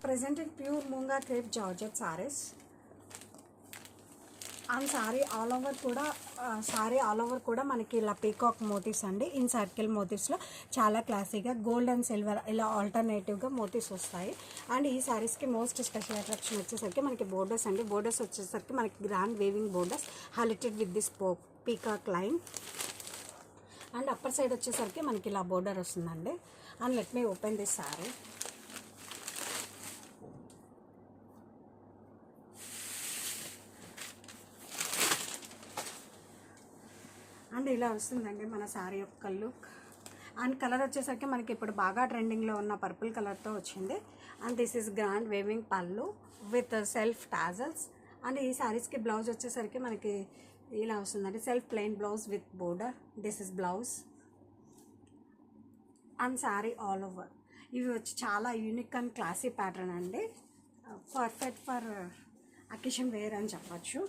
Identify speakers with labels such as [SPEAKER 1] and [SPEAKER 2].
[SPEAKER 1] present in pure Munga crepe Georgette sarees. And sorry all over కూడా మనకి ఇలా peacock motifs అండి. In circle మోటివ్స్లో చాలా క్లాసీగా గోల్డ్ అండ్ సిల్వర్ ఇలా ఆల్టర్నేటివ్గా మోటివ్స్ వస్తాయి. అండ్ ఈ సారీస్కి మోస్ట్ స్పెషల్ అట్రాక్షన్ వచ్చేసరికి మనకి బోర్డర్స్ అండి. బోర్డర్స్ వచ్చేసరికి మనకి grand weaving borders highlighted with this peacock line. And upper side వచ్చేసరికి మనకి ఇలా బోర్డర్ వస్తుందండి. And let me open this sorry. And ఇలా వస్తుందండి మన శారీ యొక్క లుక్. అండ్ కలర్ వచ్చేసరికి మనకి ఇప్పుడు బాగా ట్రెండింగ్లో ఉన్న పర్పుల్ కలర్తో వచ్చింది. And this is grand weaving పళ్ళు విత్ సెల్ఫ్ టాజల్స్. అండ్ ఈ శారీస్కి బ్లౌజ్ వచ్చేసరికి మనకి ఇలా వస్తుందండి, self plain blouse with border. This is blouse and sari all over. ఇవి వచ్చి చాలా యూనిక్ అండ్ క్లాసీ ప్యాటర్న్ అండి. పర్ఫెక్ట్ ఫర్ అకేషన్ వేర్ అని చెప్పచ్చు.